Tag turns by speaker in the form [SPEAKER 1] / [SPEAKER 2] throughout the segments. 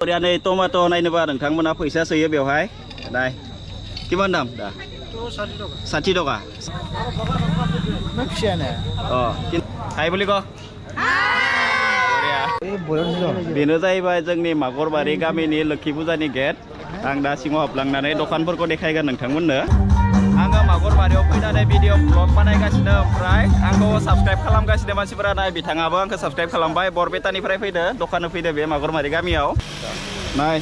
[SPEAKER 1] Korean의 tomato नायनोबा नोंथांमोना फैसा सोयो बेवहाय नाय किमान दाम दा 60 टका हाय बोलिको बेनो जाहैबाय जोंनि मागरबारि गामिनि लोखि फुजानि गेट आं दा सिङाव हाबलांनानै दखानफोरखौ देखायगोन नोंथांमोननो आङो मागरबारियाव फैनानै भिडिअ ब्लग बानायगासिनो ओमफ्राय आंखौ साबस्क्राइब खालामगासिनो मानसिफोरा नाय बिथाङाबो आंखौ साबस्क्राइब खालामबाय बरपेटानिफ्राय फैदो दखान फैदो बे मागरबारि गामियाव नाय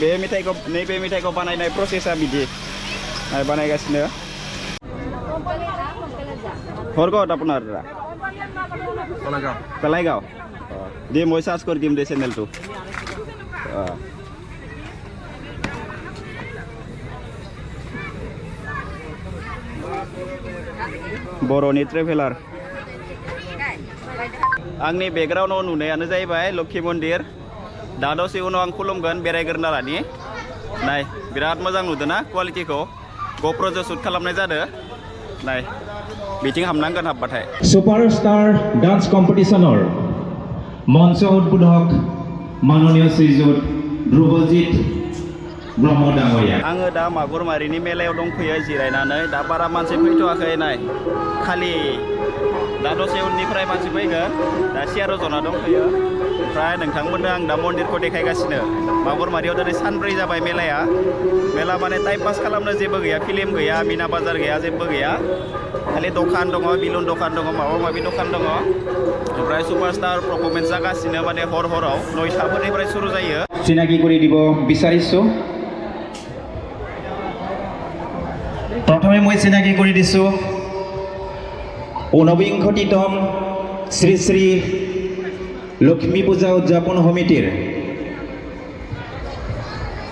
[SPEAKER 1] बे मेथाइखौ नैबे मेथाइखौ बानायनाय प्रसेसा बिदि नाय बानायगासिनो हरगत आपनारा कलाइगाव दे মই সার্চ কৰি দিম দে চেনেলটো बर'नि ट्रेभेलार आंनि बेकग्राउन्डआव नुनायानो जाहैबाय लक्ष्मी मन्दिर दा दसे उनाव आं खुलुमगोन बेरायग्रोना लानि नाय बिराद मोजां नुदोंना क्वालिटिखौ ग'प्र'जों शुट खालामनाय जादों नाय बिथिं हाबनांगोन हाबबाथाय
[SPEAKER 2] सुपारस्टार डान्स कम्पिटिशनर मंच उद्बोधक माननीय श्रीजुत ध्रुवजित ब्रह्म डांगरिया
[SPEAKER 1] आङो दा मागुरमारिनि मेलायाव दंफैयो जिरायनानै दा बारा मानसि फैथ'वाखै नाय खालि दा दसे उननिफ्राय मानसि फैगोन दा सियाराव जना दंफैयो ओमफ्राय नोंथांमोननो आं दा मन्दिरखौ देखायगासिनो मागुरमारियाव दिनै सानब्रै जाबाय मेलाया मेला माने टाइम पास खालामनो जेबो गैया फिल्म गैया मिना बाजार गैया जेबो गैया खालि दखान दङ बिलुन दखान दङ माबा माबि दखान दङ ओमफ्राय सुपारस्टार परफरमेन्स जागासिनो माने हराव 9टाफोरनिफ्राय शुरु जायो
[SPEAKER 2] চিনাকি কৰি দিব বিচাৰিছো প্ৰথমে মই চিনাকি কৰি দিছো 49তম শ্ৰী শ্ৰী লক্ষ্মী পূজা উদযাপন সমিতিৰ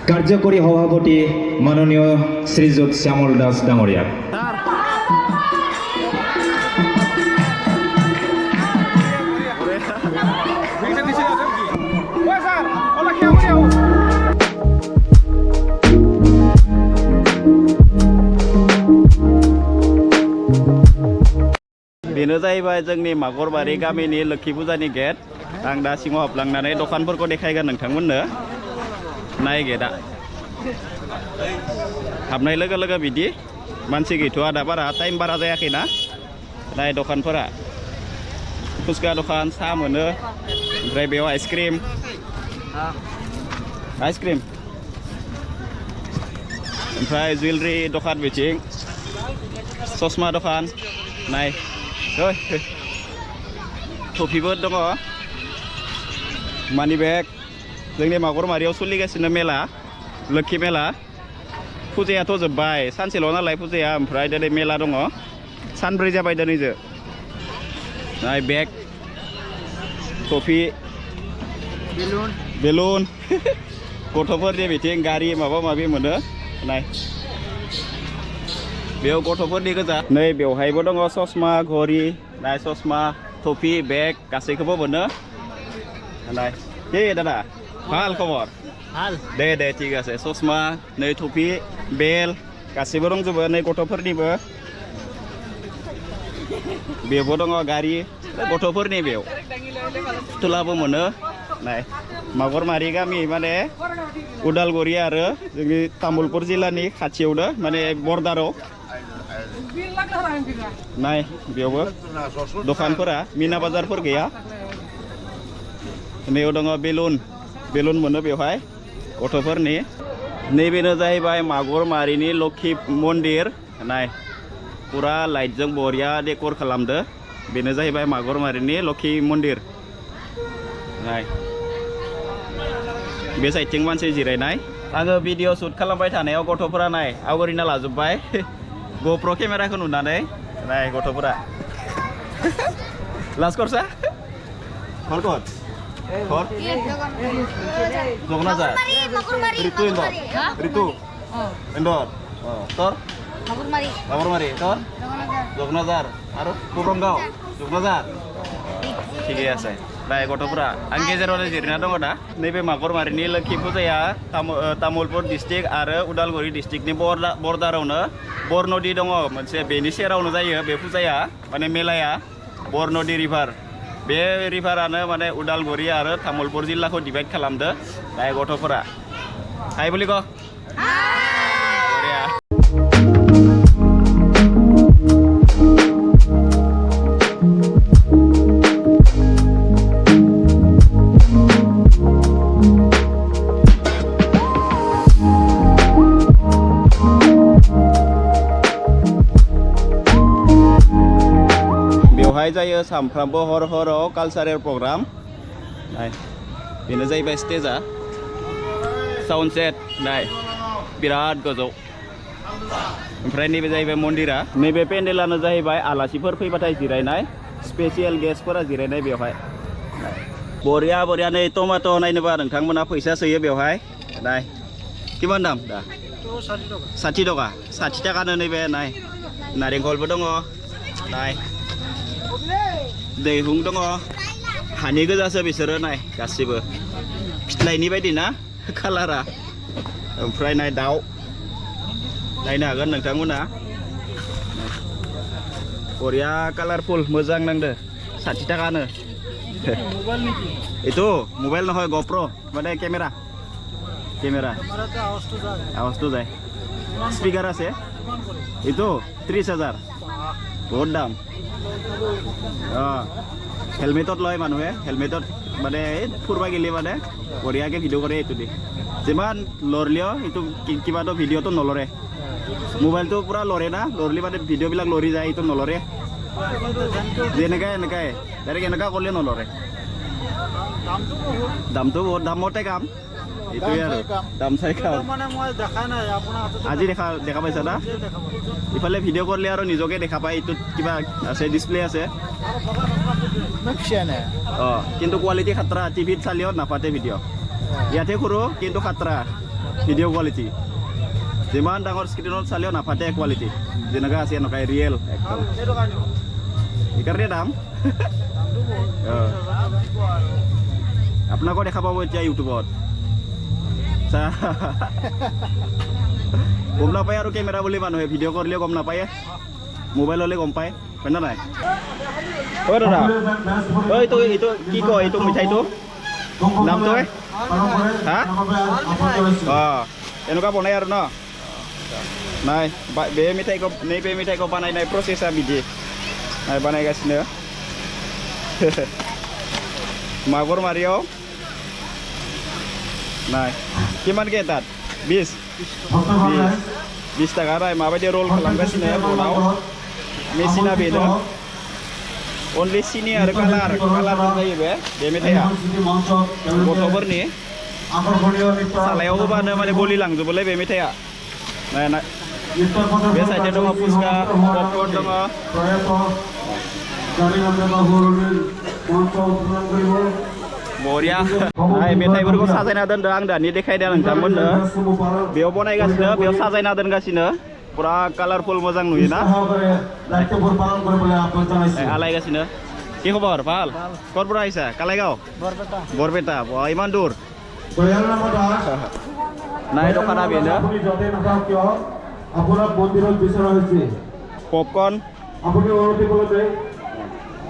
[SPEAKER 2] কাৰ্যকৰী সভাপতি মাননীয় শ্ৰীযুত শ্যামল দাস ডাঙৰীয়া
[SPEAKER 1] बेनो जाहैबाय जोंनि मागरबारि गामिनि लोखि फुजानि गेट आं दा सिङाव हाबलांनानै दखानफोरखौ देखायगोन नोंथांमोननो नाय गेटआ हाबनाय लोगो लोगो बिदि मानसि गैथ'आ दा बारा टाइम बारा जायाखैना नाय दखानफोरा फुचका दखान साहा मोनो ओमफ्राय बेयाव आइसक्रिम ओमफ्राय जुवेलारि दखान बिथिं ससमा दखान नाय टफिबो दङ मानि बेग जोंनि मागरमारियाव सोलिगासिनो मेला लोखि मेला फुजायाथ' जोब्बाय सानसेल' नालाय फुजाया ओमफ्राय दिनै मेला दङ सानब्रै जाबाय दिनैजो नाय बेग टफि बेलुन गथ'फोरनि बिथिं गारि माबा माबि मोनो नाय बेयाव गथ'फोरनि गोजा नै बेवहायबो दङ ससमा घरि नाय ससमा टफि बेग गासैखौबो मोनो नाय हे दादा ভাল खबर ভাল दे ঠিক আছে ससमा नै टफि बेल गासैबो दंजोबो नै गथ'फोरनिबो बेवबो दङ गारि गथ'फोरनि बेव फुथुलाबो मोनो नाय मागरमारि गामि माने उदालगुरि आरो जोंनि तामुलपुर जिल्लानि खाथियावनो माने बर्डाराव नाय बेयावबो दखानफोरा मिना बाजारफोर गैया नैयाव दङ बेलुन मोनो बेवहाय गथ'फोरनि नैबेनो जाहैबाय मागरमारिनि लक्ष्मी मन्दिर नाय पुरा लाइटजों बरिया डेकर खालामदो बेनो जाहैबाय मागरमारिनि लक्ष्मी मन्दिर नाय बे साइडथिं मानसि जिरायनाय आङो भिडिअ शुट खालामबाय थानायाव गथ'फोरा नाय आवगरिना लाजोब्बाय ग'प्र' केमेराखौ नुनानै नाय गथ'फोरा लास्ट कर्सा हरगत हर जगनाजार रितु इन्दर तर मागरमारि तर जगनाजार आरो गब्रंगाव जगनाजार ঠিকই আছে नाय गथ'फोरा आं गेजेरावनो जिरायना दङ दा नैबे मागरमारिनि लोखि फुजाया तामुलपुर डिस्ट्रिक्ट आरो उदालगुरि डिस्ट्रिक्टनि बर्डारावनो बरनदि दङ मोनसे बेनि सेरावनो जायो बे फुजाया माने मेलाया बरनदि रिभार बे रिभारानो माने उदालगुरि आरो तामुलपुर जिल्लाखौ डिभाइड खालामदो दाय गथ'फोरा हाय बुलिग बरिया बेवहाय जायो सानफ्रामबो हर हराव कालचारेल प्रग्राम नाय बेनो जाहैबाय स्टेजआ साउन्ड सेट नाय बिराद गोजौ ओमफ्राय नैबे जाहैबाय मन्दिरा नैबे पेन्डेलानो जाहैबाय आलासिफोर फैबाथाय जिरायनाय स्पेसियेल गेस्टफोरा जिरायनाय बेवहाय बरिया बरिया नै टमेट' नायनोबा नोंथांमोना फैसा सोयो बेवहाय नाय किमान दाम दा 60 टका 60 टाकानो नैबे नाय नारेंखलबो दङ नाय दैहुं दङ हानि गोजासो बिसोरो नाय गासिबो फिथलाइनि बायदि ना कालारा ओमफ्राय नाय दाउ नायनो हागोन नोंथांमोना बरिया कालारफुल मोजां नांदो 60 टाकानो itu মোবাইল নহয় GoPro মানে কেমেৰা আওয়াজটো যায় স্পিকাৰ আছে itu 30,000 বহুত দাম হেলমেটত লয় মানুহে হেলমেটত মানে ফুৰবা গেলি মানে বঢ়িয়াকৈ ভিডিঅ' কৰে এইটো দি যিমান লৰলিও এইটো কিবাটো ভিডিঅ'টো নলৰে মোবাইলটো পুৰা লৰে না লৰলি মানে ভিডিঅ'বিলাক লৰি যায় এইটো নলৰে যেনেকৈ এনেকৈ ডাইৰেক্ট এনেকুৱা কৰিলে নলৰে দামটো বহুত দামতে কাম এইটোৱে আৰু দাম চাই কাম আজি দেখা পাইছা না ইফালে ভিডিঅ' কৰিলে আৰু নিজকে দেখা পায় এইটোত কিবা আছে ডিছপ্লে আছে কিন্তু কোৱালিটি খাতৰা টিভিত চালেও নাপাতে ভিডিঅ' ইয়াতে সৰু কিন্তু খাতৰা ভিডিঅ' কোৱালিটি যিমান ডাঙৰ স্ক্ৰীণত চালেও নাপাতে কোৱালিটি যেনেকুৱা আছে এনেকুৱাই ৰিয়েল একদম সেইকাৰণে দাম আপোনাকো দেখা পাব এতিয়া ইউটিউবত গম নাপায় আৰু কেমেৰা বুলি মানুহে ভিডিঅ' কৰিলেও গম নাপায় মোবাইল হ'লে গম পায় হয় না নাই ঐ দাদা ঐ এইটো কি কয় এইটো মিঠাইটো নামটো হা এনেকুৱা বনাই আৰু ন নাই बे मेथाइखौ बानायनाय प्रसेसा बिदि बानायगासिनो मागुर मारियाव नाय किमानके तात 20 टाका नाय माबायदि रल खालामगासिनो बनाव मेसिना बेनो अनलि सिनि आरो कालार जायो बे मेथाइआ गथ'फोरनि सालायाव होबानो माने गलि लांजोबोलै बे मेथाइआ नाय बे साइडआव दङ फुचका पपकर्न दङ बरिया नाय मेथाइफोरखौ साजायना दोनदो आं दानि देखायदों नोंथांमोननो बेयाव बनायगासिनो बेयाव साजायना दोनगासिनो पुरा कालारफुल मोजां नुयोना आलायगासिनो কি খবৰ ভাল ক'ৰ পৰা আহিছা কালাইগাঁও বৰপেটা ইমান দূৰ নাই দোকানা বেনো
[SPEAKER 3] আপোনাৰ মন্দিৰত বিচৰা হৈছে
[SPEAKER 1] পপকৰ্ন
[SPEAKER 3] আপুনি অনুমতি ক'লে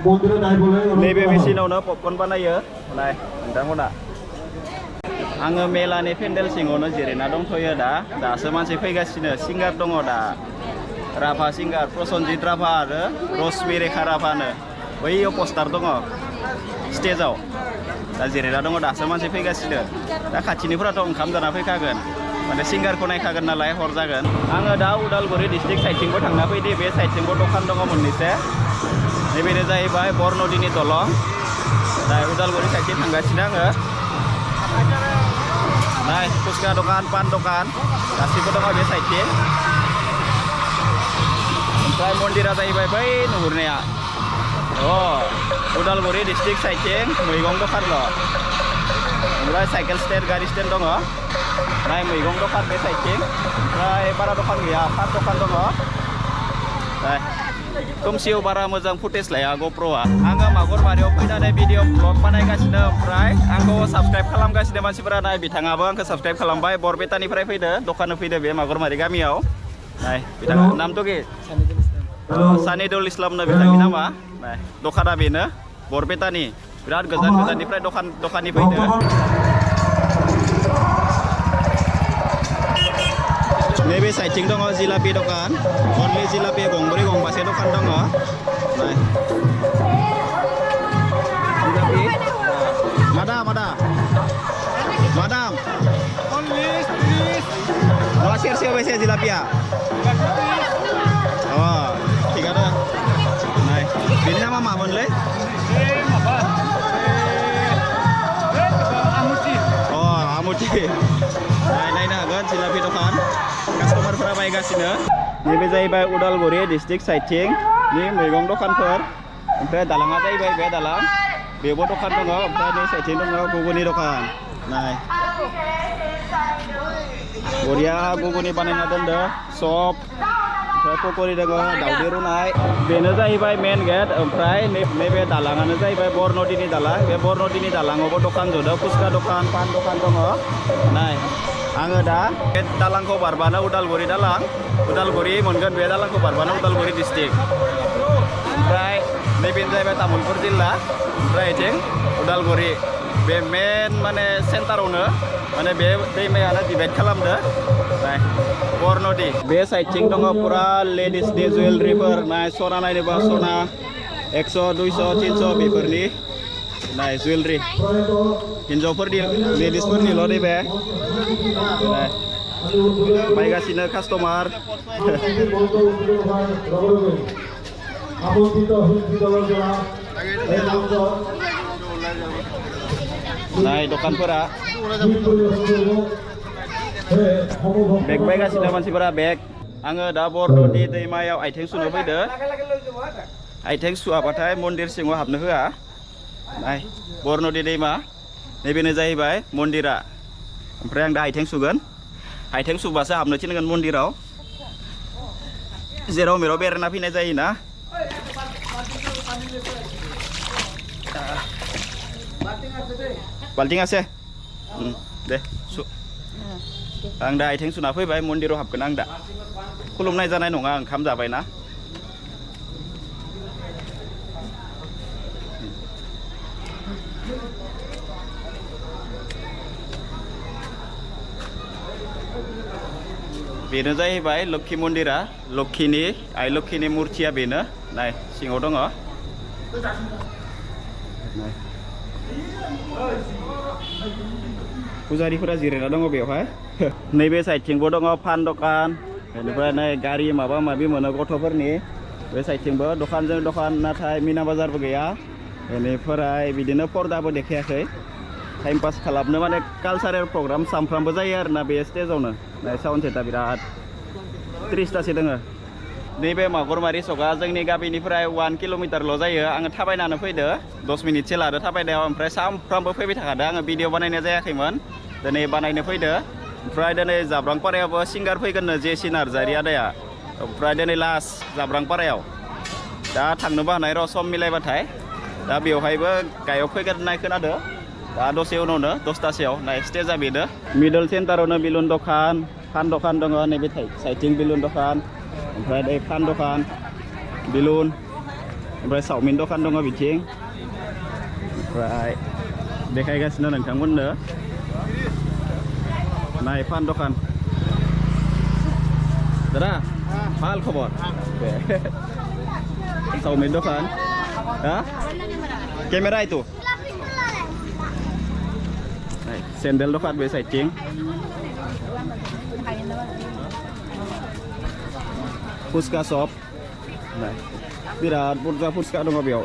[SPEAKER 3] मन्दिराव नायबोलाय
[SPEAKER 1] नैबे मेसिनावनो पपकर्न बानायो नाय नोंथांमोना आङो मेलानि पेन्डेल सिङावनो जिरायना दंथ'यो दासो मानसि फैगासिनो सिंगार दङ दा राभा सिंगार प्रसन्जित राभा आरो रश्मि रेखा राभानो बैयाव पस्टार दङ स्टेजाव दा जिरायना दङ दासो मानसि फैगासिनो दा खाथिनिफोराथ' ओंखाम जाना फैखागोन माने सिंगारखौ नायखागोन नालाय हर जागोन आङो दा उदालगुरि डिस्ट्रिक्ट साइडथिंबो थांना फैदो बे साइडथिंबो दखान दङ मोननैसो नैबेनो जाहैबाय बरनदीनि दलं दा उदालगुरि साइडथिं थांगासिनो आङो नाय फुचका दखान पान दखान गासिबो दङ बे साइडथिं ओमफ्राय मन्दिरा जाहैबाय बै नुहुरनाया उदालगुरि डिस्ट्रिक्ट साइडथिं मैगं दखानल' ओमफ्राय साइकेल स्टेन्ड गारि स्टेन्ड दङ नाय मैगं दखान बे साइडथिं ओमफ्राय बारा दखान गैया पान दखान दङ नाय खोमसियाव बारा मोजां फुटेज लाया ग'प्र'आ आङो मागुरमारियाव फैनानै भिडिअ ब्लग बानायगासिनो ओमफ्राय आंखौ साबस्क्राइब खालामगासिनो मानसिफोरा नाय बिथाङाबो आंखौ साबस्क्राइब खालामबाय बरपेटानिफ्राय फैदो दखानाव फैदो बे मागुरमारि गामियाव नाय बिथाङा नामथ' कि सानिदुल इस्लामनो बिथांनि नामा नाय दखाना बेनो बरपेटानि बिराद गोजान-गोजाननिफ्राय दखाननि फैदो नैबे साइडथिं दङ जिलापि दखान अनलि जिलापि गंब्रै गंबासे दखान दङ नाय जिलापि madam mau share wes jilapi ya oh tiga naik ini nama mamun le oh amuti naik hagan jilapi dokan customer pura bayigasino ini जाहैबाय उदालगुरि डिस्ट्रिक्ट साइडथिं नि मैगं दखानफोर ओमफ्राय दालाङा जाहैबाय बे दालां बेबो दखान दङ ओमफ्राय नै साइडथिं दङ गुगुनि दखान नाय बरिया गुगुनि बानायना दोनदो सब ओमफ्राय पकरि दङ दावदै रुनाय बेनो जाहैबाय मेन गेट ओमफ्राय नैबे दालाङानो जाहैबाय बरनदीनि दालां बे बरनदीनि दालाङावबो दखान जदो फुचका दखान पान दखान दङ नाय आङो दा बे दालांखौ बारबानो उदालगुरि दालां उदालगुरि मोनगोन बे दालांखौ बारबानो उदालगुरि डिस्ट्रिक्ट ओमफ्राय नैबेनो जाहैबाय तामुलपुर जिल्ला ओमफ्राय बिथिं उदालगुरि बे मेन माने सेन्टारावनो माने बे दैमायानो डिभाइड खालामदो नाय बरनदि बे साइडथिं दङ पुरा लेडिसनि जुवेलारिफोर नाय सना नायनोबा सना 100 200 300 बेफोरनि नाय जुवेलारि हिन्जावफोरनि लेडिसफोरनिल' नैबे नाय बायगासिनो कास्टमार नाय दखानफोरा बेग बायगासिनो मानसिफोरा बेग आङो दा बरनदि दैमायाव आइथें सुनो फैदो आइथें सुवाबाथाय मन्दिर सिङाव हाबनो होआ नाय बरनदि दैमा नैबेनो जाहैबाय मन्दिरा ओमफ्राय आं दा आइथें सुगोन आइथें सुबासो हाबनो थिनगोन मन्दिराव जेराव मेराव बेरायना फैनाय जायोना बाल्टिं आसे दे सु आं दा आइथें सुना फैबाय मन्दिराव हाबगोन आं दा खुलुमनाय जानाय नङा ओंखाम जाबायना बेनो जाहैबाय लोक्षि मन्दिरा लोक्षिनि आइ लोक्षिनि मुर्तिया बेनो नाय सिङाव दङ पुजारिफोरा जिरायना दङ बेवहाय नैबे साइडथिंबो दङ पान दखान बेनिफ्राय नै गारि माबा माबि मोनो गथ'फोरनि बे साइडथिंबो दखानजों दखान नाथाय मिना बाजारबो गैया बेनिफ्राय बिदिनो पर्दाबो देखायाखै टाइम पास खालामनो माने कालचारेल प्रग्राम सानफ्रामबो जायो आरोना बे स्टेजावनो नाय साउन्ड सेटआ बिराद 30तासो दङ नैबे मागुरमारि सकआ जोंनि गामिनिफ्राय 1 किल'मिटारल' जायो आङो थाबायनानै फैदो 10 मिनिटसो लादो थाबायनायाव ओमफ्राय सानफ्रामबो फैबाय थाखादो आङो भिडिअ बानायनाय जायाखैमोन दिनै बानायनो फैदो ओमफ्राय दिनै जाब्रांपारायावबो सिंगार फैगोननो जेसि नार्जारि आदाया ओमफ्राय दिनै लास्ट जाब्रांपारायाव दा थांनोबो हानाय र' सम मिलायबाथाय दा बेवहायबो गायक फैगोन होननाय खोनादो दा दसे उनावनो 10तासोआव नाय स्टेजआ बेनो मिडल सेन्टारावनो बेलुन दखान पान दखान दङ नैबे साइडथिं बेलुन दखान ओमफ्राय दै पान दखान बेलुन ओमफ्राय चावमिन दखान दङ बिथिं ओमफ्राय देखायगासिनो नोंथांमोननो नाय पान दखान दादा ভাল खबर चावमिन दखान हा camera itu sendal dokar be saicing fuska shop nah birat burja fuska dong beau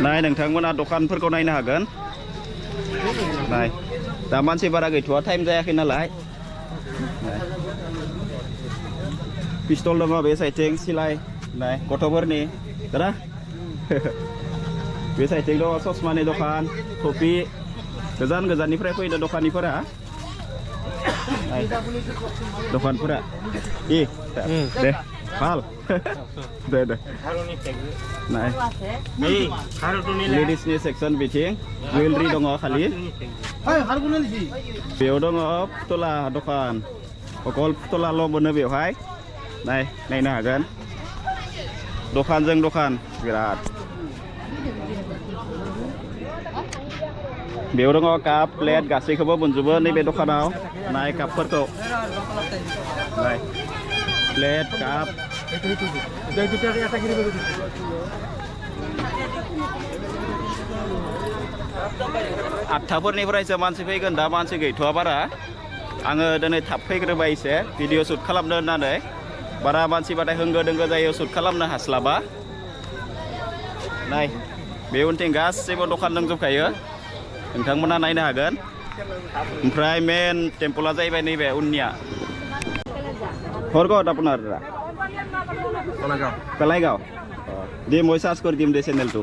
[SPEAKER 1] नाय नोंथांमोना दखानफोरखौ नायनो हागोन नाय दा मानसि बारा गैथ'आ टाइम जायाखै नालाय पिस्तल दङ बे साइडथिं सिलाय नाय गथ'फोरनि दादा बे साइडथिं दङ ससमानि दखान टफि गोजान गोजाननिफ्राय फैदो दखानिफोरा नाय दखानफोरा दे Pal. Deh. Nah. Ladies ni section biting. Jewelry dong kali. Biau dong tola dokan. Pokol tola lo bener biau hai. Nah nah kan. Dokan jeng dokan. Birat. Biau dong cup, plate, gasih kebo bunjubo ni be dokan au. Naik cup perto. Naik. Plate, cup. Attaफोरनिफ्रायसो मानसि फैगोन दा मानसि गैथ'आ बारा आङो दिनै थाब फैग्रोबाय एसे भिडिअ शुट खालामनो होननानै बारा मानसिबाथाय होंगो दोंगो जायो शुट खालामनो हास्लाबा नाय बे उनथिं गासैबो दखान दंजोबखायो नोंथांमोना नायनो हागोन ओमफ्राय मेन टेम्पला जाहैबाय नैबे उननिया हरगत আপোনাৰ Kalaigaw dia mau search kor game de channel tu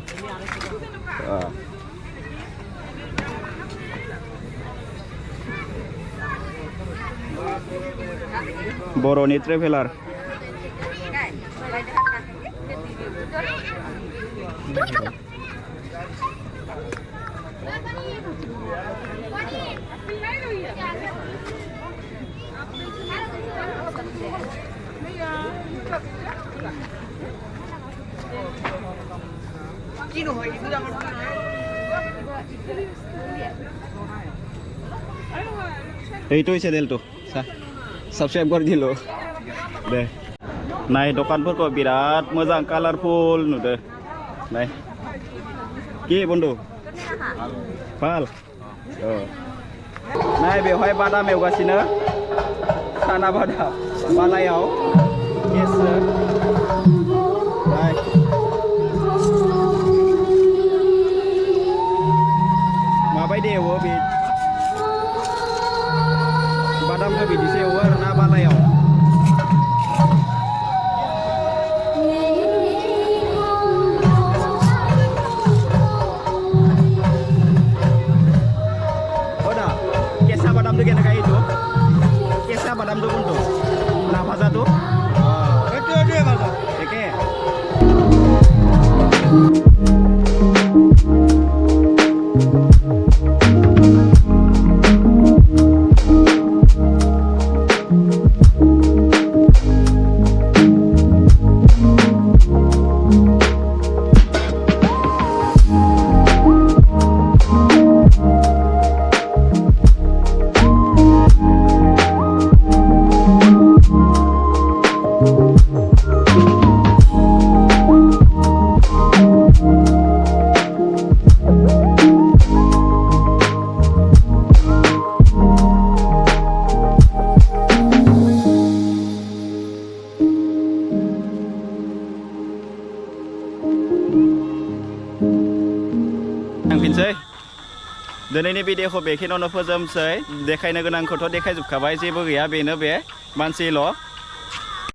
[SPEAKER 1] Boroni traveler itu channel tuh subscribe kor dilo deh naik dokanफोरखौ बिराद मोजां कालारफुल नुदो नाय ki बन्धु Pal नाय बेवहाय बादाम एवगासिनो साना बादाम बालायाव गेसजों नाय माबायदि एवो बे बादामखौ बिदिसो एवो आरोना बालायाव badam tuh kayak itu kesa badam tuh untuk nah bahasa tuh itu dia bahasa oke थांफिनसै दिनैनि भिडिअखौ बेखिनियावनो फोजोबसै देखायनो गोनांखौथ' देखायजोबखाबाय जेबो गैया बेनो बे मानसिल'